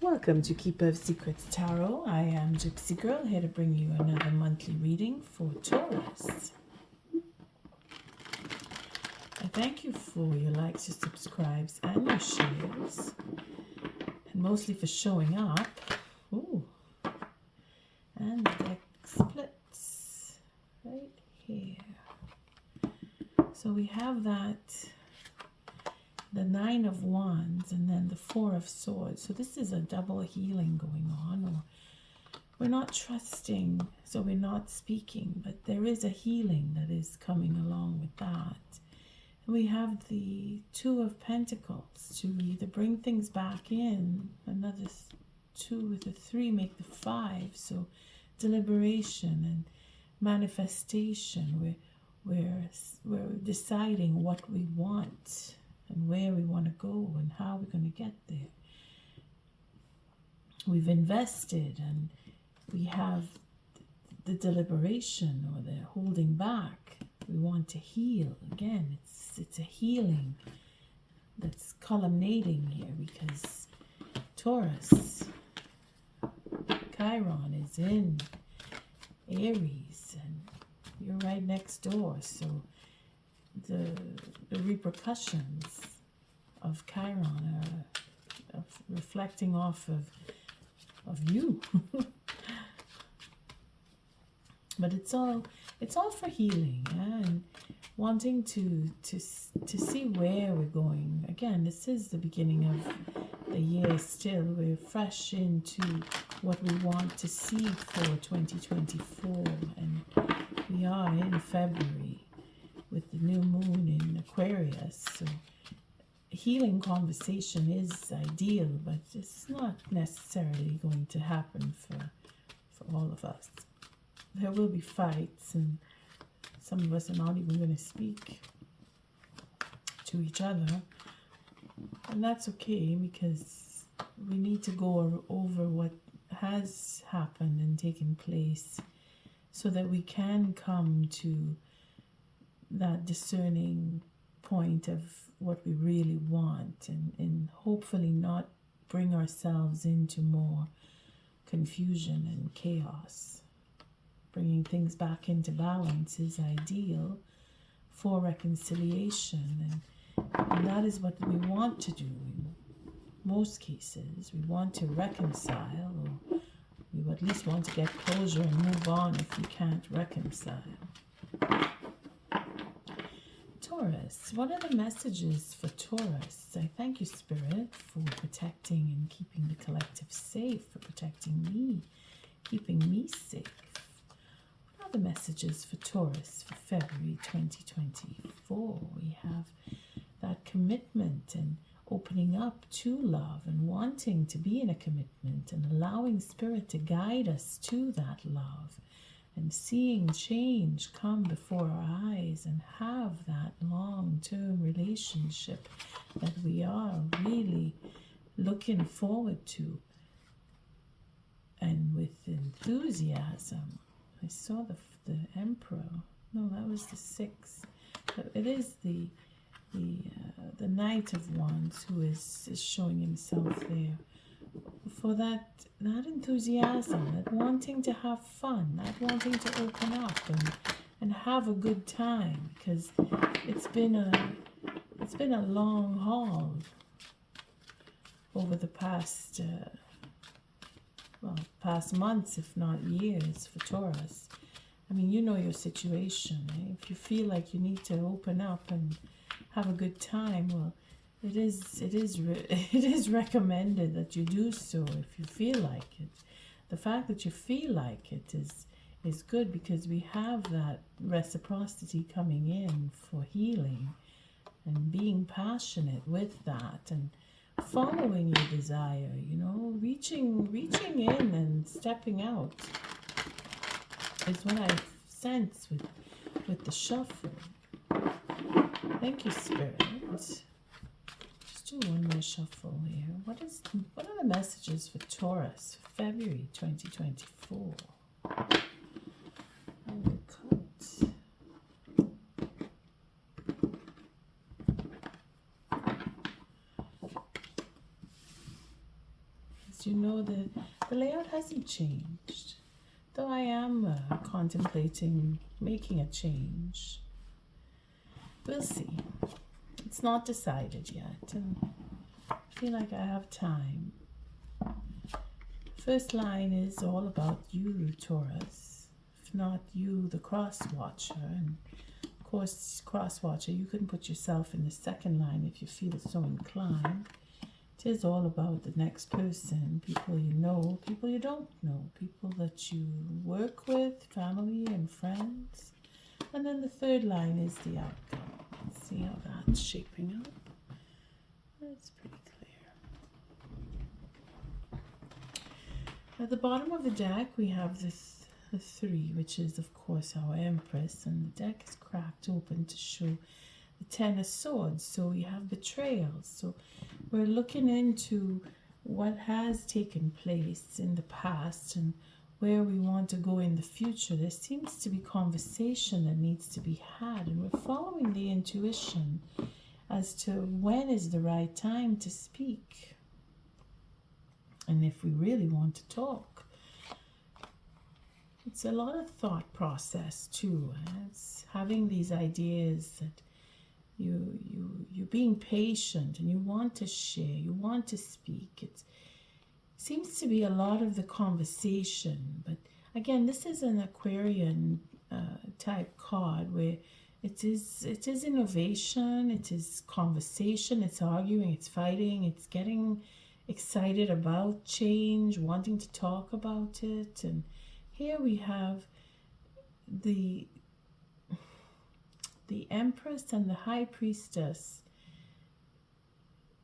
Welcome to Keeper of Secrets Tarot. I am Gypsy Girl, here to bring you another monthly reading for Taurus. I thank you for your likes, your subscribes, and your shares, and mostly for showing up. Ooh, and the deck splits right here. So we have the Nine of Wands and then the Four of Swords. So this is a double healing going on, or we're not trusting, so we're not speaking, but there is a healing that is coming along with that. And we have the Two of Pentacles to either bring things back in, another two with the three make the five. So deliberation and manifestation. We're deciding what we want and where we want to go and how we're going to get there. We've invested and we have the deliberation or the holding back. We want to heal. Again, it's a healing that's culminating here because Taurus, Chiron is in Aries and you're right next door. So the repercussions of Chiron are reflecting off of you. But it's all for healing, yeah? And wanting to see where we're going. Again, this is the beginning of the year still. We're fresh into what we want to see for 2024, and we are in February with the new moon in Aquarius. So healing conversation is ideal, but it's not necessarily going to happen for all of us. There will be fights, and some of us are not even going to speak to each other. And that's okay, because we need to go over what has happened and taken place so that we can come to that discerning point of what we really want, and hopefully not bring ourselves into more confusion and chaos. Bringing things back into balance is ideal for reconciliation, and that is what we want to do in most cases. We want to reconcile, or we at least want to get closure and move on if we can't reconcile. Taurus, what are the messages for Taurus? I thank you, Spirit, for protecting and keeping the collective safe, for protecting me, keeping me safe. What are the messages for Taurus for February 2024? We have that commitment and opening up to love and wanting to be in a commitment and allowing Spirit to guide us to that love, and seeing change come before our eyes and have that long-term relationship that we are really looking forward to. And with enthusiasm. I saw the Emperor. No, that was the Sixth. But it is the Knight of Wands who is showing himself there. For that enthusiasm, that wanting to have fun, that wanting to open up and have a good time, because it's been a long haul over the past past months, if not years, for Taurus. I mean, you know your situation. Eh? If you feel like you need to open up and have a good time, well, it is recommended that you do so if you feel like it. The fact that you feel like it is good, because we have that reciprocity coming in for healing and being passionate with that and following your desire, you know, reaching in and stepping out is what I sense with the shuffle. Thank you, Spirit. Do one more shuffle here. What are the messages for Taurus for February 2024? changed. You know, the layout hasn't changed. Though I am contemplating making a change. We'll see. It's not decided yet, and I feel like I have time. First line is all about you, Taurus. If not you, the cross watcher. And of course, cross watcher, you can put yourself in the second line if you feel so inclined. It is all about the next person, people you know, people you don't know, people that you work with, family and friends. And then the third line is the outcome. Let's see how that's shaping up. That's pretty clear. At the bottom of the deck, we have the 3, which is, of course, our Empress. And the deck is cracked open to show the 10 of Swords. So we have betrayal. So we're looking into what has taken place in the past and where we want to go in the future. There seems to be conversation that needs to be had, and we're following the intuition as to when is the right time to speak and if we really want to talk. It's a lot of thought process too. It's having these ideas that you're being patient and you want to share, you want to speak. It seems to be a lot of the conversation, but again, this is an Aquarian type card where it is innovation, it is conversation, it's arguing, it's fighting, it's getting excited about change, wanting to talk about it. And here we have the Empress and the High Priestess,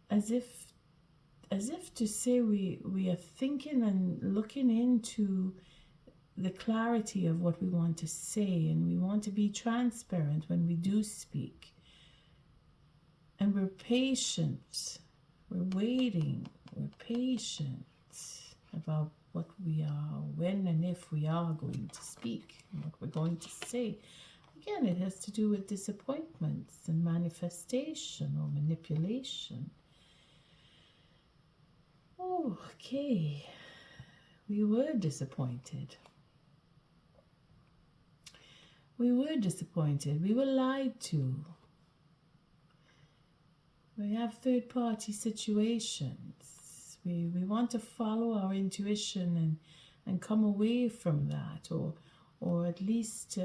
as if to say we are thinking and looking into the clarity of what we want to say, and we want to be transparent when we do speak. And we're patient, we're waiting, we're patient about what we are, when and if we are going to speak, and what we're going to say. Again, it has to do with disappointments and manifestation or manipulation. Okay, we were disappointed. We were disappointed. We were lied to. We have third-party situations. We want to follow our intuition and come away from that, or at least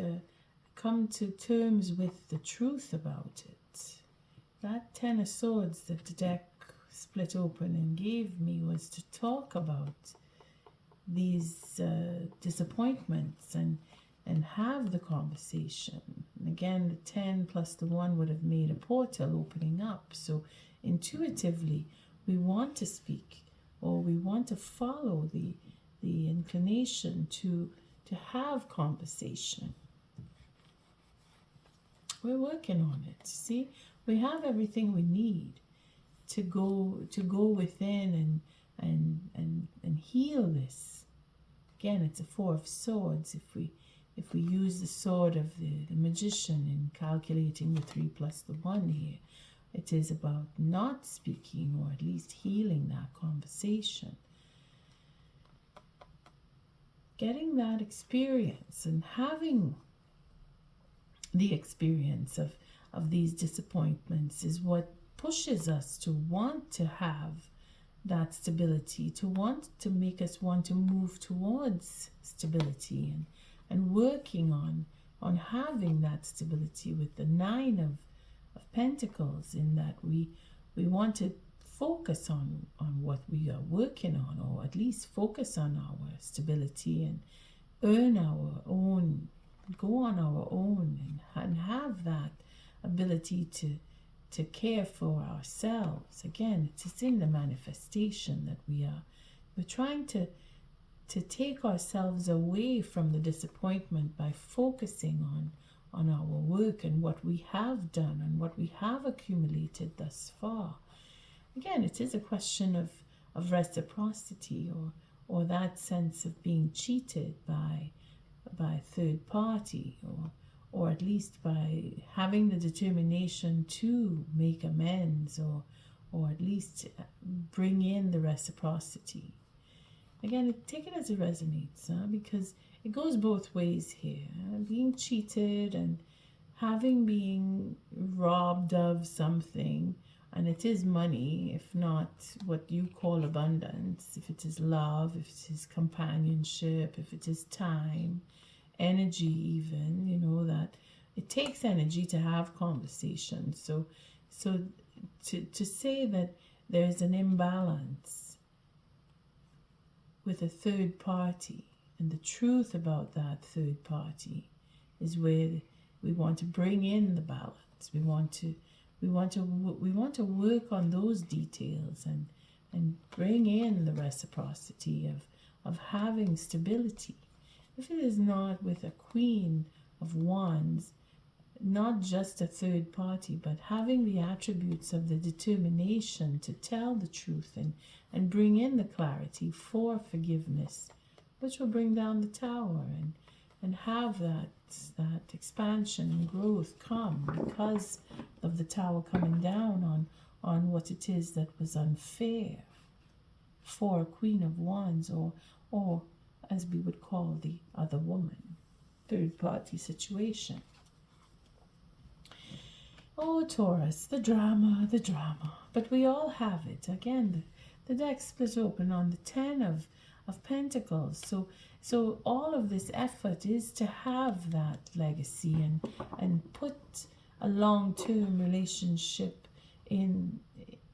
come to terms with the truth about it. That 10 of Swords that the deck split open and gave me was to talk about these disappointments and have the conversation. And again, the 10 plus the 1 would have made a portal opening up. So intuitively, we want to speak, or we want to follow the inclination to have conversation. We're working on it. See, we have everything we need to go within and heal this. Again, it's a 4 of Swords. If we use the sword of the magician in calculating the 3 plus the 1 here, it is about not speaking, or at least healing that conversation. Getting that experience and having the experience of these disappointments is what pushes us to want to have that stability, to want to make us want to move towards stability and working on having that stability with the 9 of Pentacles, in that we want to focus on what we are working on, or at least focus on our stability and earn our own, go on our own and have that ability to care for ourselves. Again, it is in the manifestation that we're trying to take ourselves away from the disappointment by focusing on our work and what we have done and what we have accumulated thus far. Again, it is a question of reciprocity, or that sense of being cheated by third party, or at least by having the determination to make amends, or at least bring in the reciprocity. Again, take it as it resonates, because it goes both ways here. Being cheated and having been robbed of something, and it is money, if not what you call abundance, if it is love, if it is companionship, if it is time, energy even, that it takes energy to have conversations. So to say that there's an imbalance with a third party, and the truth about that third party is where we want to bring in the balance. We want to work on those details and bring in the reciprocity of having stability. If it is not with a Queen of Wands, not just a third party, but having the attributes of the determination to tell the truth and bring in the clarity for forgiveness, which will bring down the tower and have that expansion and growth come because of the tower coming down on what it is that was unfair for a Queen of Wands, or as we would call the other woman, third party situation. Oh, Taurus, the drama. But we all have it. Again, the deck split open on the 10 of Pentacles. So all of this effort is to have that legacy and put a long-term relationship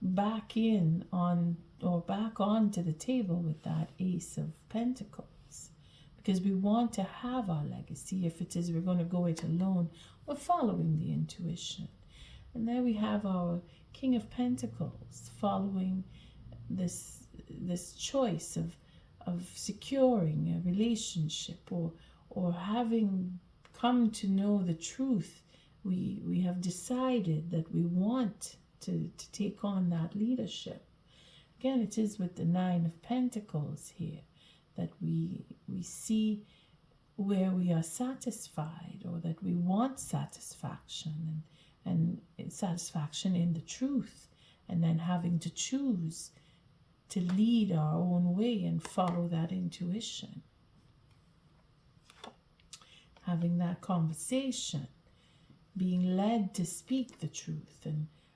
back onto the table with that Ace of Pentacles. Because we want to have our legacy. If it is we're going to go it alone, we're following the intuition. And there we have our King of Pentacles following this choice of securing a relationship or having come to know the truth. We have decided that we want to take on that leadership. Again, it is with the 9 of Pentacles here that we see where we are satisfied, or that we want satisfaction and satisfaction in the truth, and then having to choose to lead our own way and follow that intuition. Having that conversation, being led to speak the truth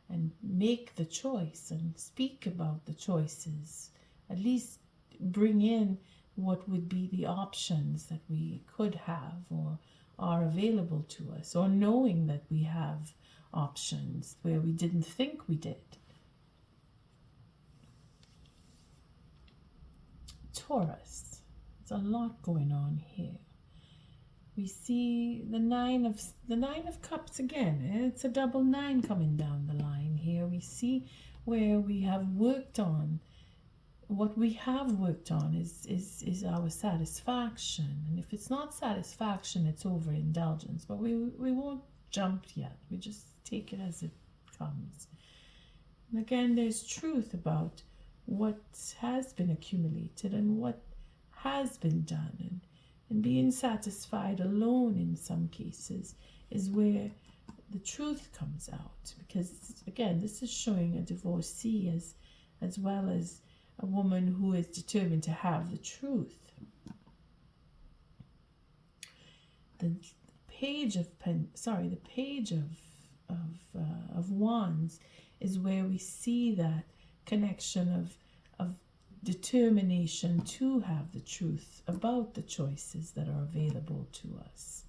and make the choice and speak about the choices, at least bring in what would be the options that we could have or are available to us, or knowing that we have options where we didn't think we did. Taurus, there's a lot going on here. We see the nine of cups again. It's a double 9 coming down the line here. We see where we have worked on. What we have worked on is our satisfaction. And if it's not satisfaction, it's overindulgence. But we won't jump yet. We just take it as it comes. And again, there's truth about what has been accumulated and what has been done. And being satisfied alone in some cases is where the truth comes out. Because, again, this is showing a divorcee as well as a woman who is determined to have the truth. The page of Wands is where we see that connection of determination to have the truth about the choices that are available to us.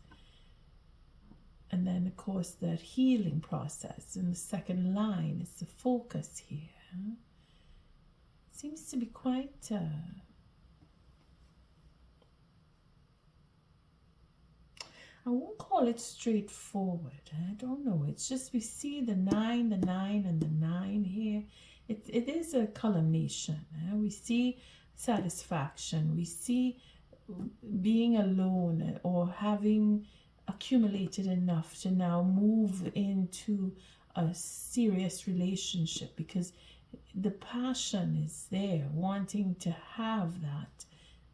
And then, of course, that healing process in the second line is the focus here. Seems to be quite I won't call it straightforward. I don't know. It's just we see the 9, and the 9 here. It is a culmination. We see satisfaction. We see being alone or having accumulated enough to now move into a serious relationship, because the passion is there, wanting to have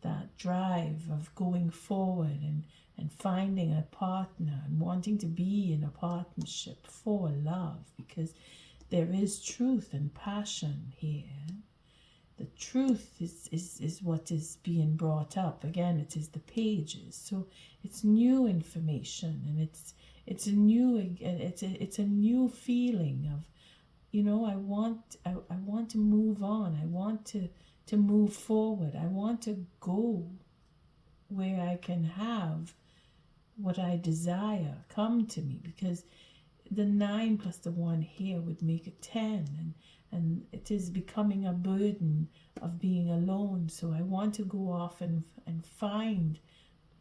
that drive of going forward and finding a partner and wanting to be in a partnership for love, because there is truth and passion here. the truth is what is being brought up. Again, it is the pages. So it's new information, and it's a new feeling of, I want to move on. I want to move forward. I want to go where I can have what I desire come to me, because the 9 plus the 1 here would make it 10, and it is becoming a burden of being alone. So I want to go off and find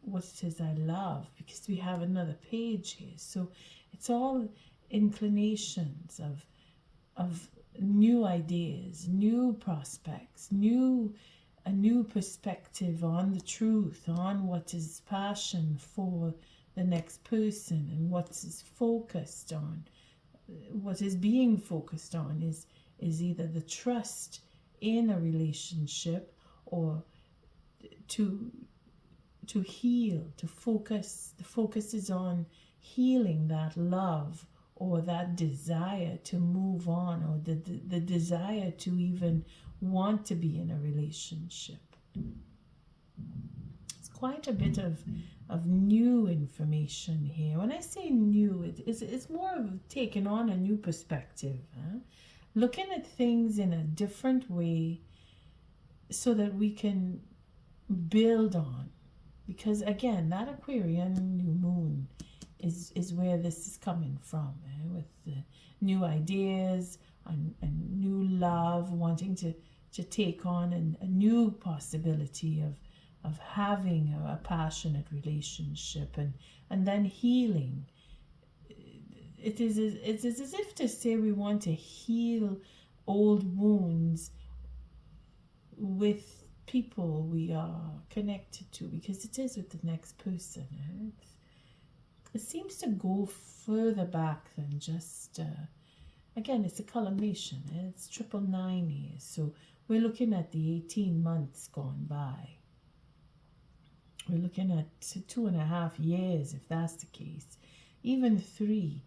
what it is I love, because we have another page here. So it's all inclinations of new ideas, new prospects, a new perspective on the truth, on what is passion for the next person, and what is focused on. What is being focused on is either the trust in a relationship, or to heal, to focus. The focus is on healing that love, or that desire to move on, or the desire to even want to be in a relationship. It's quite a bit of new information here. When I say new, it's more of taking on a new perspective, looking at things in a different way, so that we can build on. Because again, that Aquarian new moon is where this is coming from, with the new ideas and new love, wanting to take on a new possibility of having a passionate relationship, and then healing. It's as if to say we want to heal old wounds with people we are connected to, because it is with the next person. It seems to go further back than just, again, it's a culmination. It's 999 years. So we're looking at the 18 months gone by. We're looking at 2.5 years, if that's the case. Even 3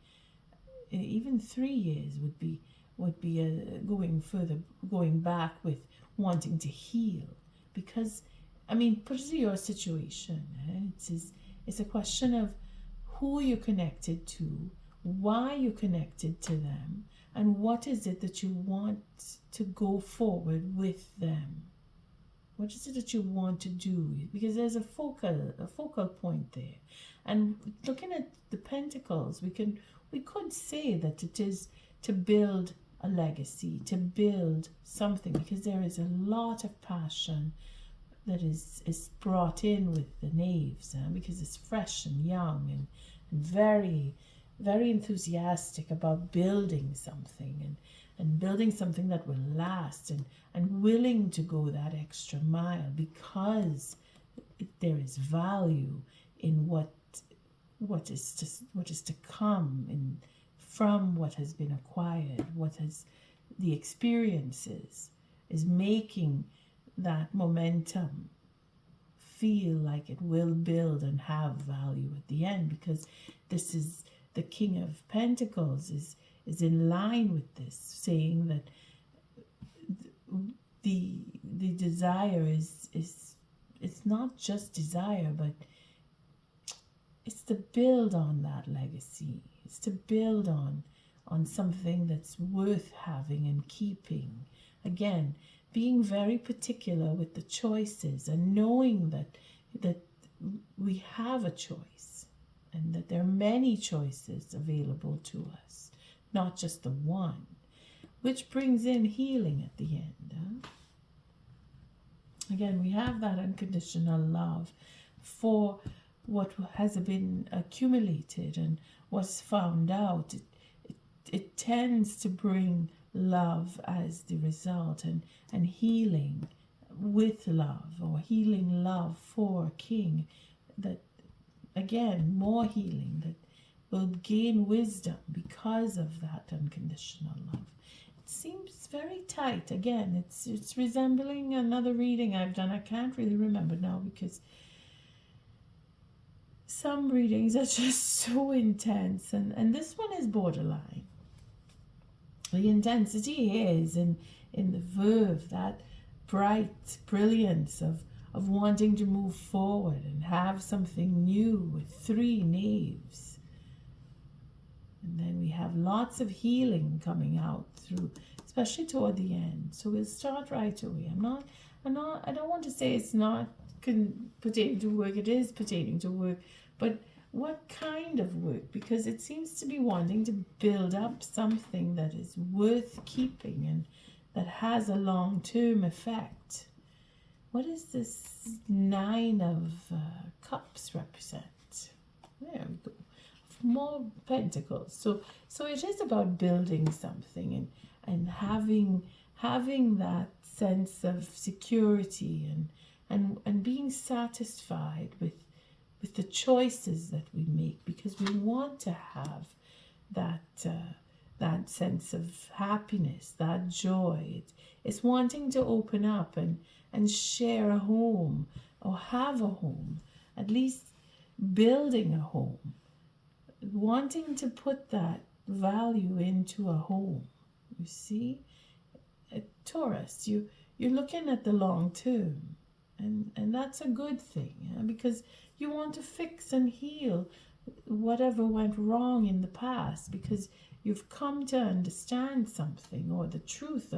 years would be going back with wanting to heal. Because, put it to your situation. It's a question of who you're connected to, why you're connected to them, and what is it that you want to go forward with them. What is it that you want to do? Because there's a focal point there. And looking at the Pentacles, we could say that it is to build a legacy, to build something, because there is a lot of passion that is brought in with the knaves, because it's fresh and young and very, very enthusiastic about building something, and building something that will last, and willing to go that extra mile, because there is value in what is to come from what has been acquired, what has the experiences is making that momentum feel like it will build and have value at the end, because this is the King of Pentacles is in line with this, saying that the desire is it's not just desire, but it's to build on that legacy. It's to build on something that's worth having and keeping. Again, being very particular with the choices, and knowing that we have a choice, and that there are many choices available to us, not just the one, which brings in healing at the end. Again, we have that unconditional love for what has been accumulated and what's found out. It tends to bring love as the result, and healing with love, or healing love for a king, that again, more healing, that will gain wisdom because of that unconditional love. It seems very tight. Again, it's resembling another reading I've done. I can't really remember now, because some readings are just so intense, and this one is borderline. The intensity here is in the verve, that bright brilliance of wanting to move forward and have something new with 3 knaves. And then we have lots of healing coming out through, especially toward the end. So we'll start right away. I don't want to say it's not pertaining to work. It is pertaining to work, but what kind of work? Because it seems to be wanting to build up something that is worth keeping and that has a long-term effect. What does this 9 of Cups represent? There we go. More Pentacles. So it is about building something and having that sense of security and being satisfied with the choices that we make, because we want to have that sense of happiness, that joy. It's wanting to open up and share a home, or have a home, at least building a home, wanting to put that value into a home. You see, Taurus, you're looking at the long term, and that's a good thing, yeah? Because you want to fix and heal whatever went wrong in the past, because you've come to understand something, or the truth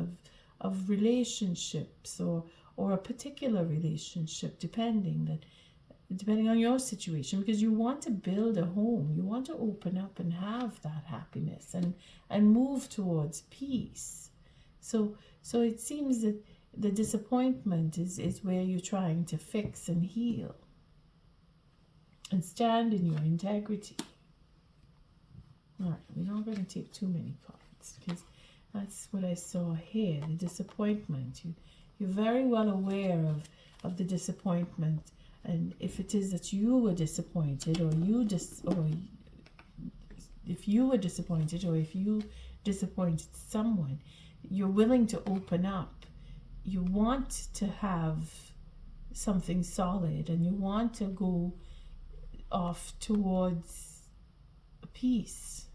of relationships, or a particular relationship, depending on your situation, because you want to build a home, you want to open up and have that happiness and move towards peace. So it seems that the disappointment is where you're trying to fix and heal and stand in your integrity. All right, we're not going to take too many cards, because that's what I saw here, the disappointment. You're very well aware of the disappointment, and if it is that you were disappointed, or if you were disappointed, or if you disappointed someone, you're willing to open up. You want to have something solid, and you want to go off towards peace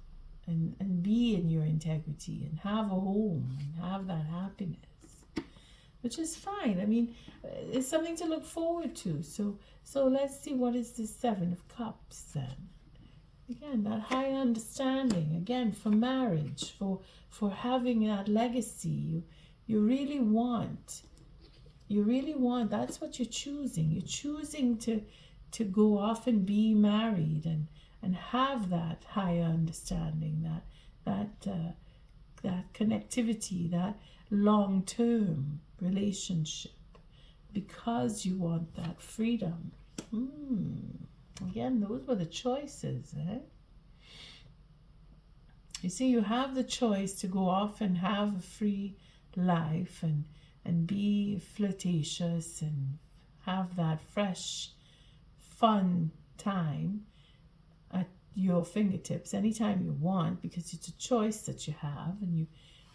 and be in your integrity and have a home and have that happiness, which is fine. I mean, it's something to look forward to. So let's see, what is the 7 of Cups then? Again, that high understanding, again, for marriage, for having that legacy. You really want, that's what you're choosing. You're choosing to go off and be married and have that higher understanding, that connectivity, that long-term relationship, because you want that freedom. Again, those were the choices, eh? You see, you have the choice to go off and have a free life and be flirtatious and have that fresh, fun time at your fingertips anytime you want, because it's a choice that you have, and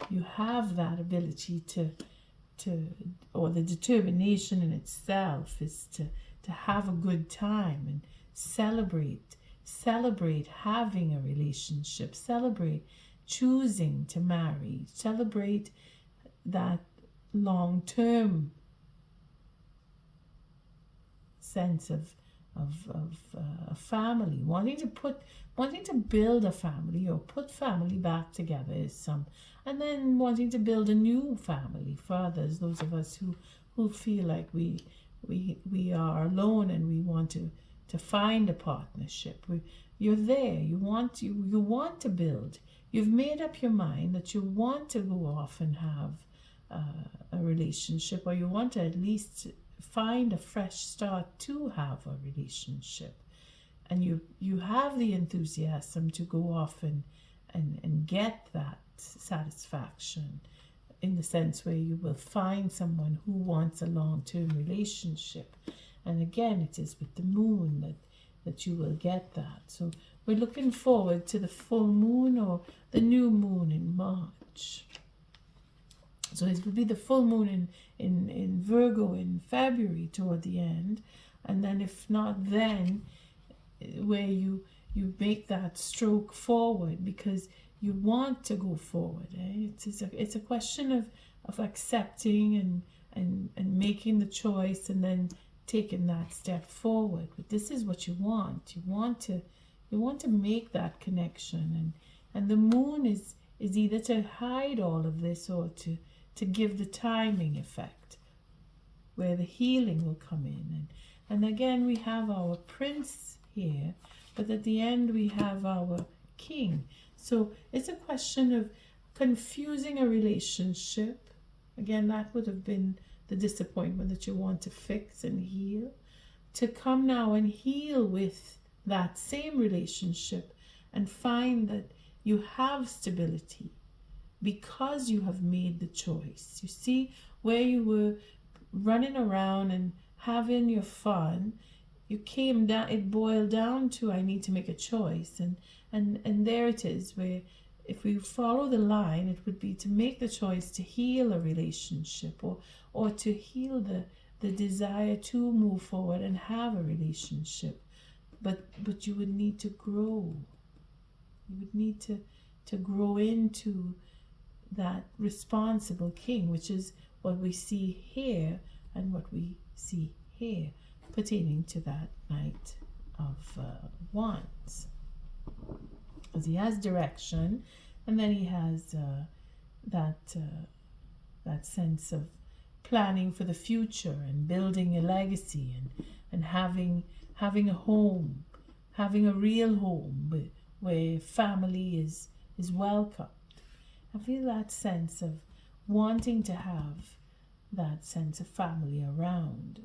you have that ability to or the determination in itself is to have a good time and celebrate having a relationship, celebrate choosing to marry, celebrate that long-term sense of a family, wanting to build a family, or put family back together is some, and then wanting to build a new family for others, those of us who feel like we are alone and we want to find a partnership. You're there, you want to build. You've made up your mind that you want to go off and have a relationship, or you want to at least find a fresh start to have a relationship, and you have the enthusiasm to go off and get that satisfaction, in the sense where you will find someone who wants a long-term relationship. And again, it is with the moon that you will get that. So we're looking forward to the full moon or the new moon in March. So it will be the full moon in Virgo in February toward the end. And then if not then, where you make that stroke forward, because you want to go forward. Eh? It's a question of accepting and making the choice and then taking that step forward. But this is what you want. You want to make that connection, and the moon is either to hide all of this or to give the timing effect where the healing will come in. And again, we have our prince here, but at the end we have our king. So it's a question of confusing a relationship. Again, that would have been the disappointment that you want to fix and heal. To come now and heal with that same relationship and find that you have stability because you have made the choice. You see, where you were running around and having your fun, you came down, it boiled down to, I need to make a choice. And there it is, where if we follow the line, it would be to make the choice to heal a relationship, or to heal the desire to move forward and have a relationship. But you would need to grow. You would need to grow into that responsible king, which is what we see here and what we see here pertaining to that Knight of Wands. Because he has direction, and then he has that sense of planning for the future and building a legacy and having a home, having a real home where family is welcome. I feel that sense of wanting to have that sense of family around,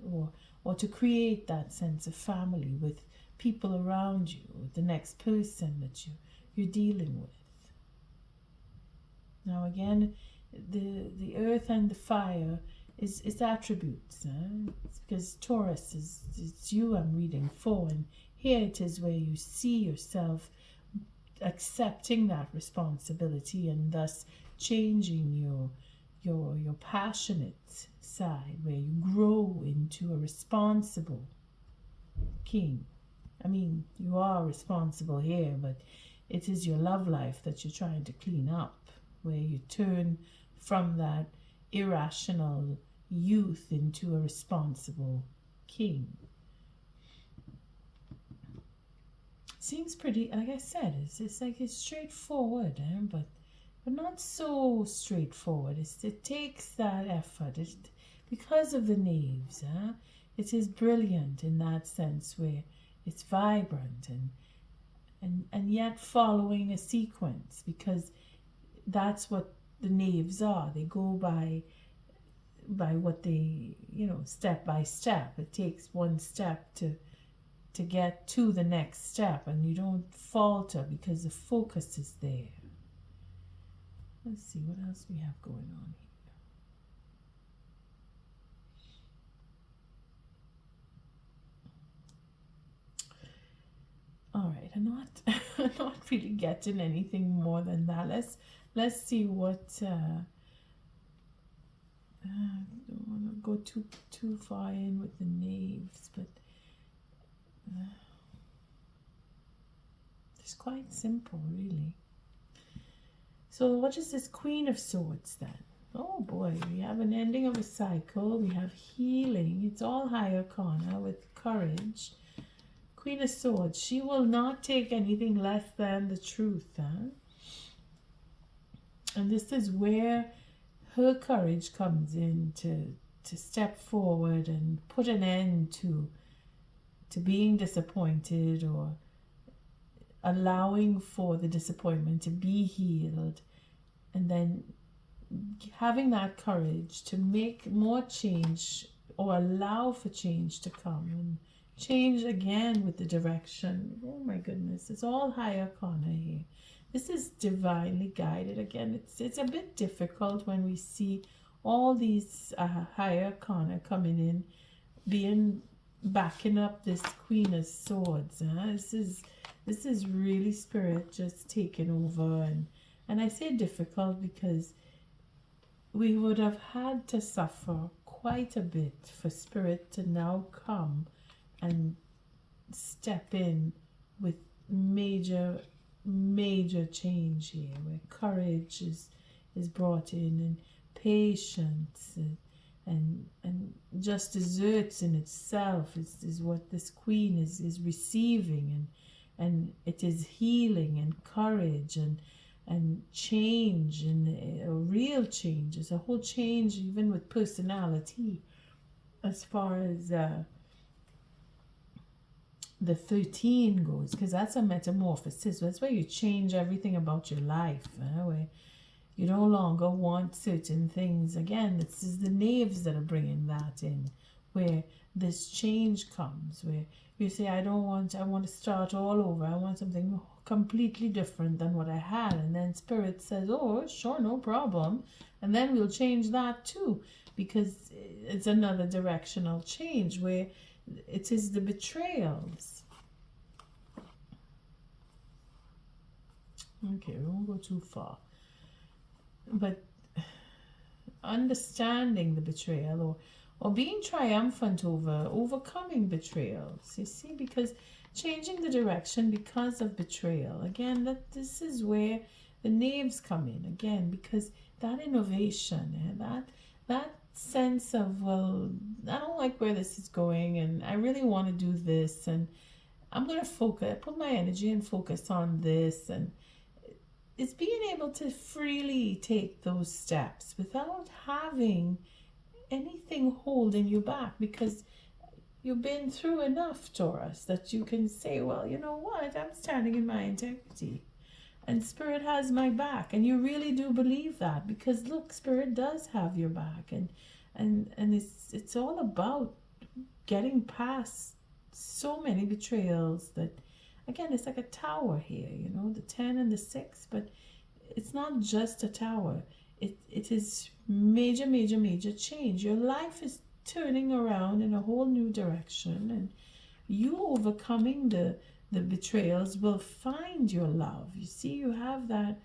or to create that sense of family with people around you, with the next person that you're dealing with. Now again, the earth and the fire is attributes. It's because Taurus it's you I'm reading for, and here it is where you see yourself accepting that responsibility and thus changing your passionate side, where you grow into a responsible king. I mean, you are responsible here, but it is your love life that you're trying to clean up, where you turn from that irrational youth into a responsible king. Seems pretty, like I said, it's like it's straightforward, but not so straightforward. It takes that effort. Because of the knaves, it is brilliant in that sense, where it's vibrant and yet following a sequence, because that's what the knaves are. They go by what they, step by step. It takes one step to get to the next step, and you don't falter because the focus is there. Let's see what else we have going on here. All right, I'm not really getting anything more than that. Let's see what. I don't want to go too far in with the knaves, but it's quite simple, really. So what is this Queen of Swords then? Oh boy, we have an ending of a cycle. We have healing. It's all high arcana with courage. Queen of Swords, she will not take anything less than the truth. And this is where her courage comes in to step forward and put an end to being disappointed, or allowing for the disappointment to be healed, and then having that courage to make more change, or allow for change to come, and change again with the direction. Oh my goodness, it's all high arcana here. This is divinely guided. Again, it's a bit difficult when we see all these high arcana coming in, backing up this Queen of Swords. This is really spirit just taking over, and I say difficult because we would have had to suffer quite a bit for spirit to now come and step in with major change here, where courage is brought in, and patience, and just desserts in itself is what this queen is receiving, and it is healing and courage and change, and a real change. It's a whole change even with personality, as far as the 13 goes, because that's a metamorphosis. That's where you change everything about your life, where you no longer want certain things. Again, this is the knaves that are bringing that in, where this change comes, where you say, I want to start all over. I want something completely different than what I had. And then Spirit says, oh, sure, no problem. And then we'll change that too, because it's another directional change where it is the betrayals. Okay, we won't go too far. But understanding the betrayal, or being triumphant over overcoming betrayals, you see, because changing the direction because of betrayal, again, this is where the knaves come in again, because that innovation, that sense of, well, I don't like where this is going, and I really want to do this, and I'm going to focus, put my energy and focus on this, and it's being able to freely take those steps without having anything holding you back, because you've been through enough, Taurus, that you can say, well, you know what, I'm standing in my integrity and Spirit has my back. And you really do believe that, because look, Spirit does have your back, and it's all about getting past so many betrayals that, again, it's like a tower here, the 10 and the 6, but it's not just a tower. It is major, major, major change. Your life is turning around in a whole new direction, and you overcoming the betrayals will find your love. You see, you have that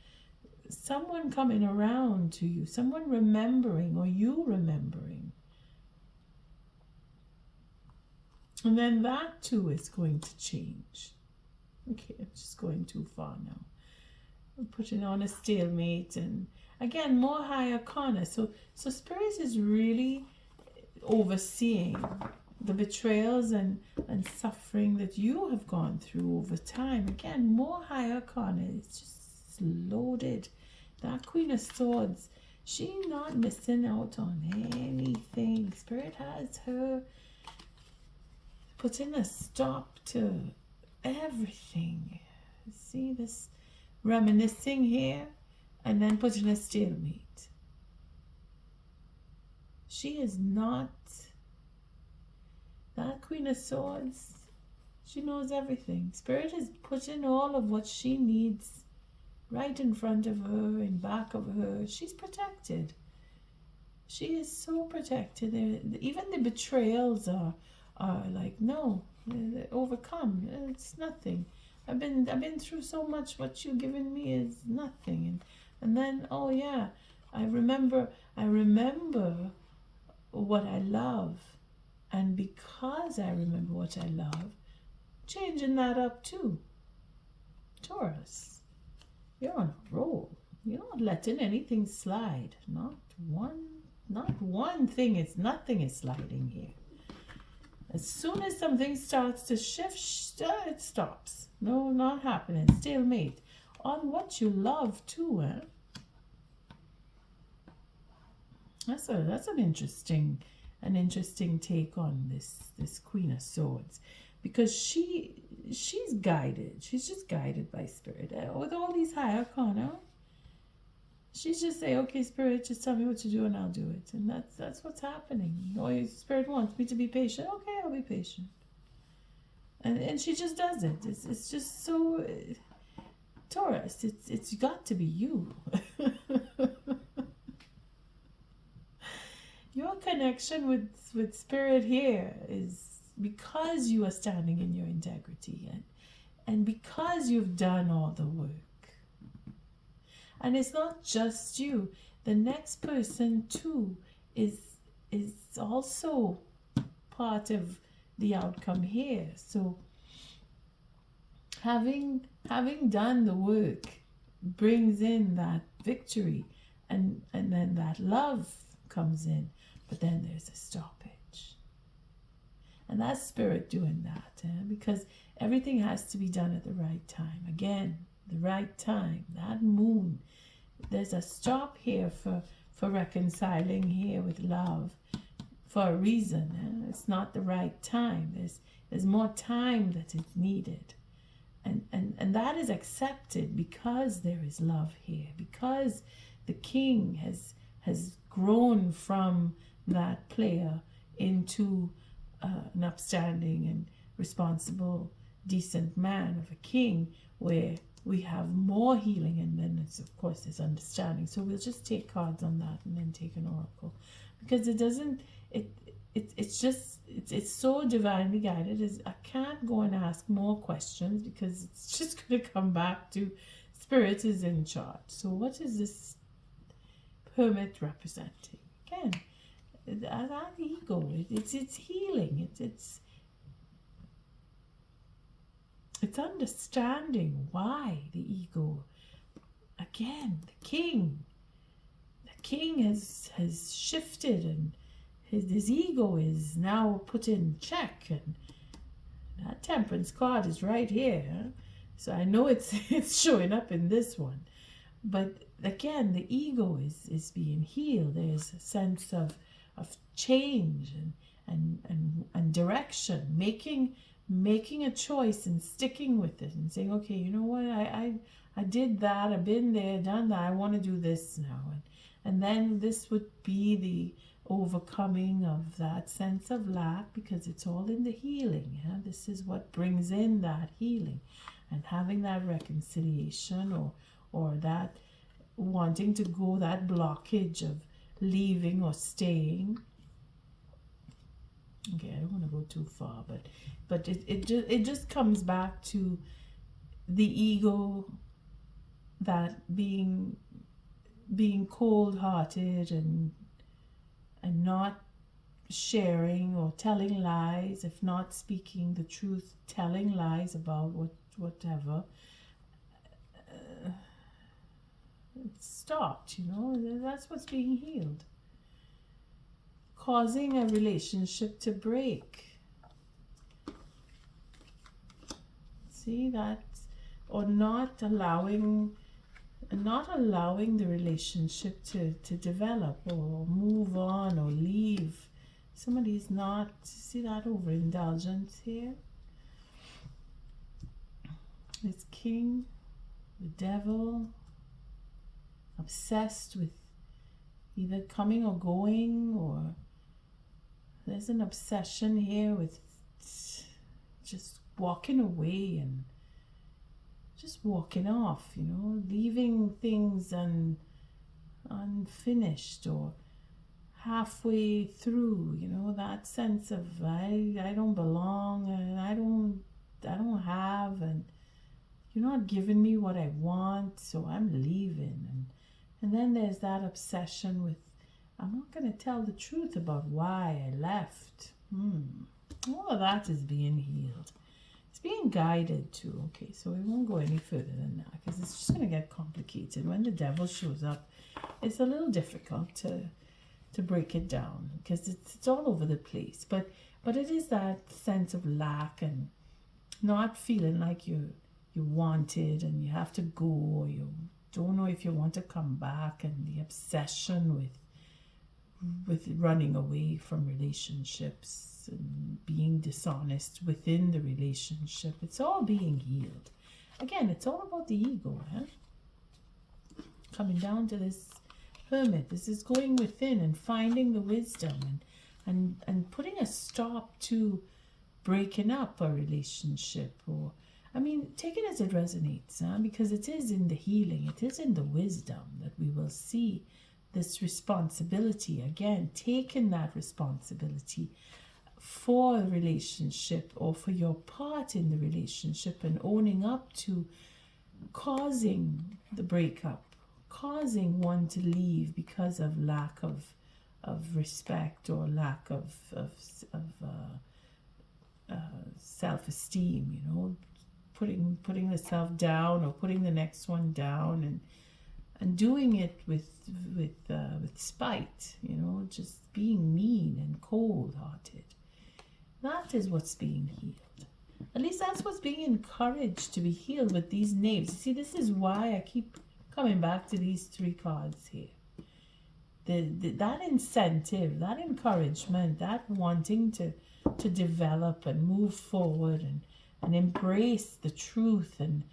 someone coming around to you, someone remembering, or you remembering. And then that too is going to change. Okay, I'm just going too far now. I'm putting on a stalemate, and again, more high arcana. So Spirit is really overseeing the betrayals and suffering that you have gone through over time. Again, more high arcana. It's just loaded. That Queen of Swords, she's not missing out on anything. Spirit has her putting a stop to everything. See this reminiscing here, and then putting a stalemate. She is not that Queen of Swords. She knows everything. Spirit is putting all of what she needs right in front of her, in back of her. She's protected. She is so protected. Even the betrayals are like, no, they're overcome. It's nothing. I've been through so much. What you've given me is nothing. And then, oh yeah, I remember what I love, and because I remember what I love, changing that up too. Taurus, you're on a roll. You're not letting anything slide. Not one thing. Nothing is sliding here. As soon as something starts to shift, it stops. No, not happening. Stalemate on what you love too, eh? That's an interesting take on this Queen of Swords, because she's guided. She's just guided by Spirit with all these high arcana. She's just say, okay, Spirit, just tell me what to do and I'll do it. And that's what's happening. Oh, Spirit wants me to be patient. Okay, I'll be patient. And she just does it. It's just so Taurus. It's got to be you. Your connection with Spirit here is because you are standing in your integrity, and because you've done all the work. And it's not just you. The next person too is also part of the outcome here. So having done the work brings in that victory, and then that love comes in. but then there's a stoppage. And that's spirit doing that, because everything has to be done at the right time. Again, the right time, that moon. There's a stop here for reconciling here with love for a reason. It's not the right time. There's more time that is needed. And that is accepted because there is love here, because the king has grown from that player into an upstanding and responsible, decent man of a king, where we have more healing, and then it's, of course, there's understanding. So we'll just take cards on that and then take an oracle, because it doesn't, it's so divinely guided. I can't go and ask more questions because it's just going to come back to spirit is in charge. So what is this hermit representing? Again, that ego, it's healing. It's understanding why the ego. Again, the king has shifted, and his ego is now put in check, and that temperance card is right here. So I know it's showing up in this one, but again, the ego is being healed. There's a sense of change and direction, making a choice and sticking with it and saying, okay, you know what, I did that, I've been there, done that, I want to do this now. And then this would be the overcoming of that sense of lack, because it's all in the healing. This is what brings in that healing, and having that reconciliation, or that wanting to go, that blockage of leaving or staying. Okay, I don't want to go too far, but it just comes back to the ego, that being cold-hearted and not sharing, or telling lies, if not speaking the truth, telling lies about whatever. It's stopped, that's what's being healed. Causing a relationship to break. See that? Or not allowing the relationship to develop, or move on, or leave. Somebody's not, see that overindulgence here? This king, the devil, obsessed with either coming or going, or there's an obsession here with just walking away and just walking off, leaving things unfinished or halfway through, that sense of I don't belong, and I don't have, and you're not giving me what I want, so I'm leaving. And then there's that obsession with, I'm not going to tell the truth about why I left. All of that is being healed. It's being guided too. Okay, so we won't go any further than that, because it's just going to get complicated. When the devil shows up, it's a little difficult to break it down, because it's all over the place. But it is that sense of lack, and not feeling like you're wanted and you have to go, or you don't know if you want to come back, and the obsession with running away from relationships and being dishonest within the relationship. It's all being healed. Again, it's all about the ego. Coming down to this hermit, this is going within and finding the wisdom, and putting a stop to breaking up a relationship, or take it as it resonates, because it is in the healing, it is in the wisdom that we will see this responsibility. Again, taking that responsibility for a relationship, or for your part in the relationship, and owning up to causing the breakup, causing one to leave because of lack of respect, or lack of self-esteem, putting the self down, or putting the next one down, and doing it with spite, just being mean and cold-hearted. That is what's being healed. At least that's what's being encouraged to be healed with these names. You see, this is why I keep coming back to these 3 cards here. That incentive, that encouragement, that wanting to develop and move forward and embrace the truth and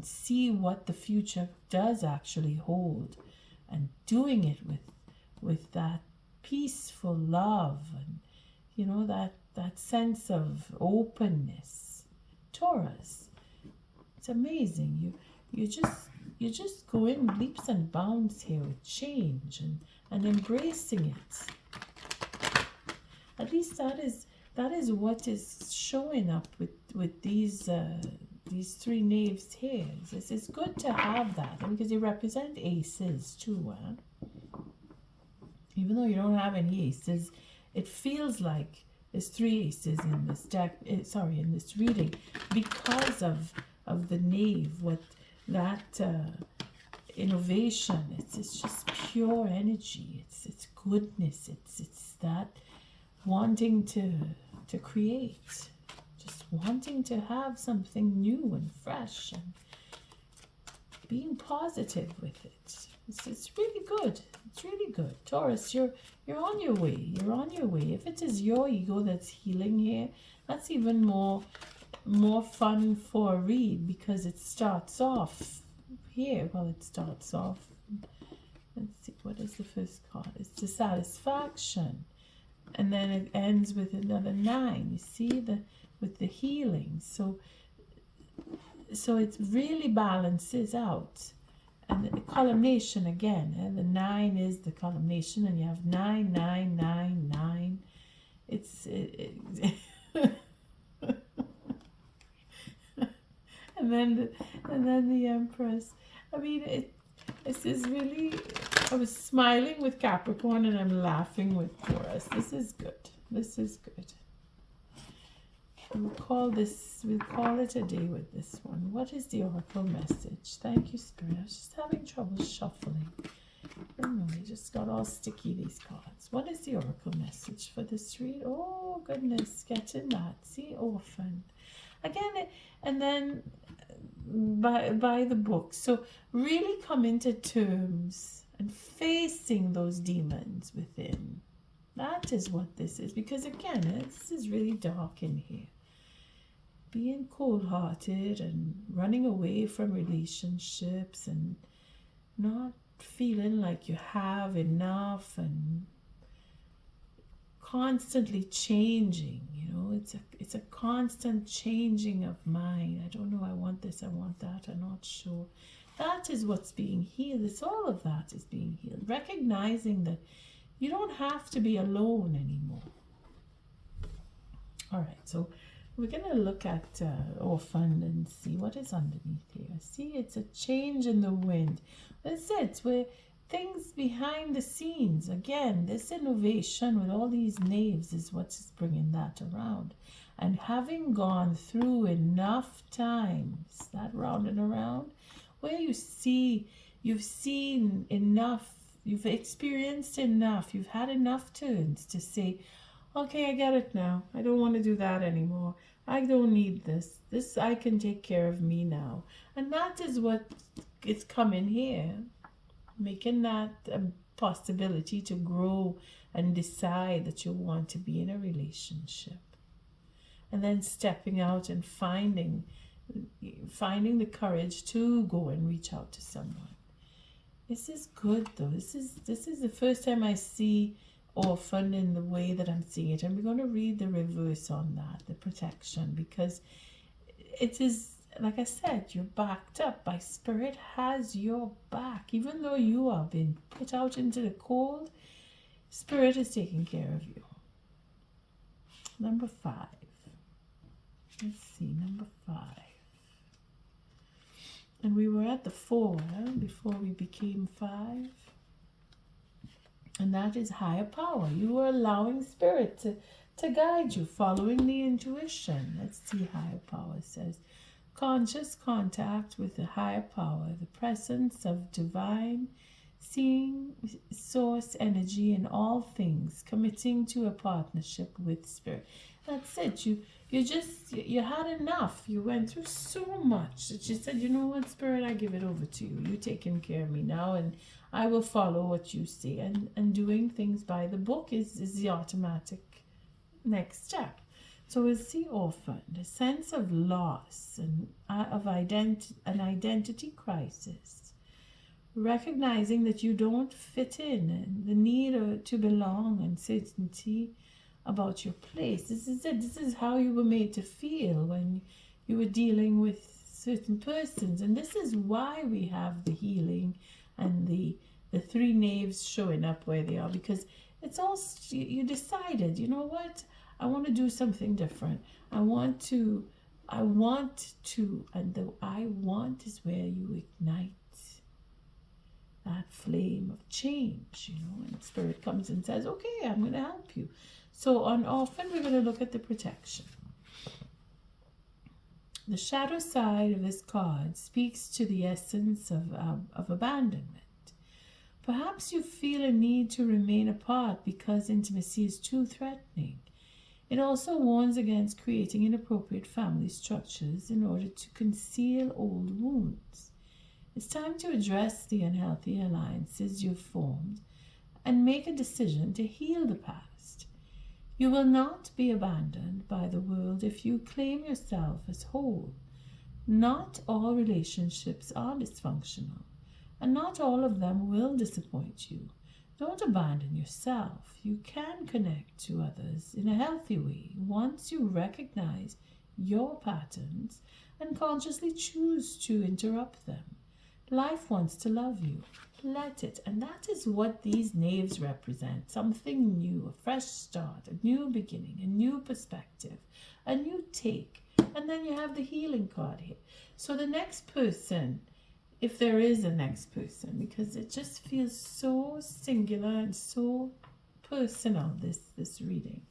see what the future does actually hold, and doing it with that peaceful love and that sense of openness. Taurus, it's amazing. You just go in leaps and bounds here with change and embracing it. At least that is what is showing up with these 3 knaves here. It's good to have that, because they represent aces too. Even though you don't have any aces, it feels like there's 3 aces in this deck. In this reading, because of the knave. What that innovation. It's just pure energy. It's goodness. It's that wanting to create, just wanting to have something new and fresh and being positive with it. It's really good. It's really good. Taurus, you're on your way. You're on your way. If it is your ego that's healing here, that's even more fun for a read, because it starts off here. Well, it starts off. Let's see, what is the first card? It's the satisfaction. And then it ends with another 9. You see, with the healing. So it really balances out. And the columnation again, the 9 is the columnation, and you have 9, 9, 9, 9. and then the Empress. I mean, this is really. I was smiling with Capricorn and I'm laughing with Taurus. This is good. This is good. We'll call it a day with this one. What is the oracle message? Thank you, Spirit. I was just having trouble shuffling. I don't know, they just got all sticky, these cards. What is the oracle message for this read? Oh, goodness, getting that. See, orphan. Again, and then by the book. So really come into terms and facing those demons within. That is what this is. Because again, this is really dark in here. Being cold-hearted and running away from relationships and not feeling like you have enough and constantly changing, it's a constant changing of mind. I don't know, I want this, I want that, I'm not sure. That is what's being healed. It's all of that is being healed. Recognizing that you don't have to be alone anymore. All right, so we're going to look at Orphan and see what is underneath here. See, it's a change in the wind. That's it. Where things behind the scenes. Again, this innovation with all these knaves is what's bringing that around. And having gone through enough times, that round and around, where you've seen enough, you've experienced enough, you've had enough turns to say, okay, I get it now. I don't want to do that anymore. I don't need this. This, I can take care of me now. And that is what is coming here. Making that a possibility to grow and decide that you want to be in a relationship. And then stepping out and finding the courage to go and reach out to someone. This is good though. This is the first time I see orphan in the way that I'm seeing it. And we're going to read the reverse on that, the protection, because it is, like I said, you're backed up by Spirit has your back. Even though you are being put out into the cold, Spirit is taking care of you. Number 5. Let's see, number 5. And we were at the 4 before we became 5. And that is higher power. You were allowing Spirit to guide you, following the intuition. Let's see, higher power says, conscious contact with the higher power, the presence of divine seeing source energy in all things, committing to a partnership with spirit. That's it. You had enough. You went through so much that you said, you know what, spirit, I give it over to you. You taking care of me now, and I will follow what you say. And doing things by the book is the automatic next step. So it's the orphan, the sense of loss and of an identity crisis, recognizing that you don't fit in, and the need to belong, and certainty about your place. This is it. This is how you were made to feel when you were dealing with certain persons, and this is why we have the healing and the three knaves showing up where they are, because it's all you decided. You know what? I want to do something different. I want to, and the I want is where you ignite that flame of change, and spirit comes and says, okay, I'm going to help you. So on orphan, we're going to look at the protection. The shadow side of this card speaks to the essence of abandonment. Perhaps you feel a need to remain apart because intimacy is too threatening. It also warns against creating inappropriate family structures in order to conceal old wounds. It's time to address the unhealthy alliances you've formed and make a decision to heal the past. You will not be abandoned by the world if you claim yourself as whole. Not all relationships are dysfunctional, and not all of them will disappoint you. Don't abandon yourself. You can connect to others in a healthy way once you recognize your patterns and consciously choose to interrupt them. Life wants to love you. Let it. And that is what these knaves represent. Something new, a fresh start, a new beginning, a new perspective, a new take. And then you have the healing card here. So the next person, if there is a next person, because it just feels so singular and so personal, this reading.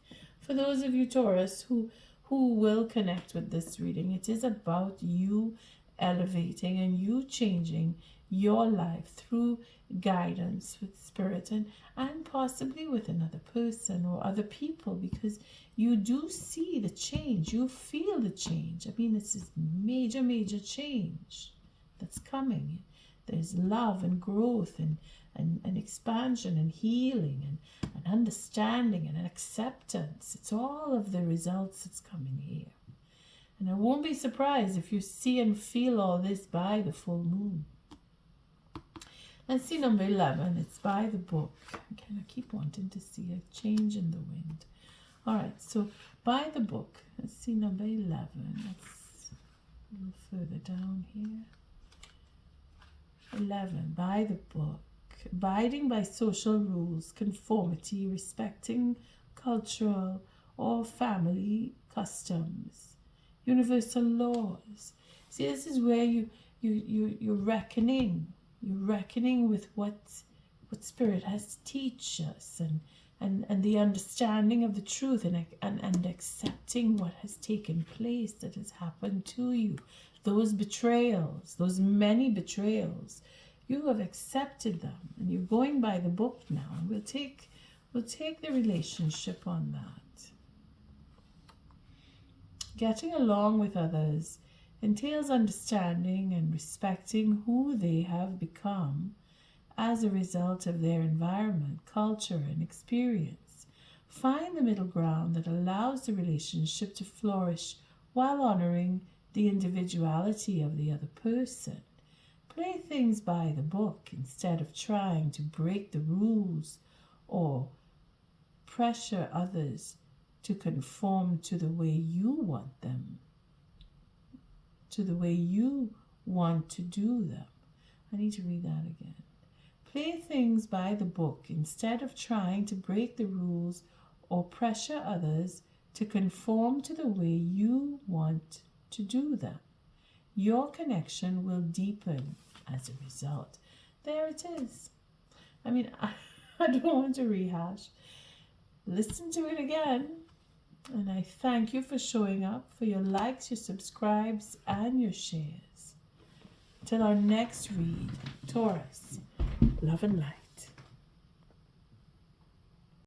For those of you Taurus who will connect with this reading, it is about you elevating and you changing your life through guidance with spirit and possibly with another person or other people, because you do see the change, you feel the change. I mean, this is major change that's coming. There's love and growth and expansion and healing and understanding and acceptance. It's all of the results that's coming here. And I won't be surprised if you see and feel all this by the full moon. And see number 11, it's by the book. Again, I keep wanting to see a change in the wind. All right, so by the book, let's see number 11. That's a little further down here. 11, by the book. Abiding by social rules, conformity, respecting cultural or family customs, universal laws. See, this is where you're reckoning. You're reckoning with what Spirit has to teach us and the understanding of the truth and accepting what has taken place, that has happened to you. Those betrayals, those many betrayals, you have accepted them and you're going by the book now. And we'll take the relationship on that. Getting along with others entails understanding and respecting who they have become as a result of their environment, culture, and experience. Find the middle ground that allows the relationship to flourish while honoring the individuality of the other person. Play things by the book instead of trying to break the rules or pressure others to conform to the way you want them, to the way you want to do them. I need to read that again. Play things by the book instead of trying to break the rules or pressure others to conform to the way you want to do them. Your connection will deepen as a result. There it is. I mean, I don't want to rehash. Listen to it again And I thank you for showing up, for your likes, your subscribes, and your shares. Till our next read, Taurus, love and light.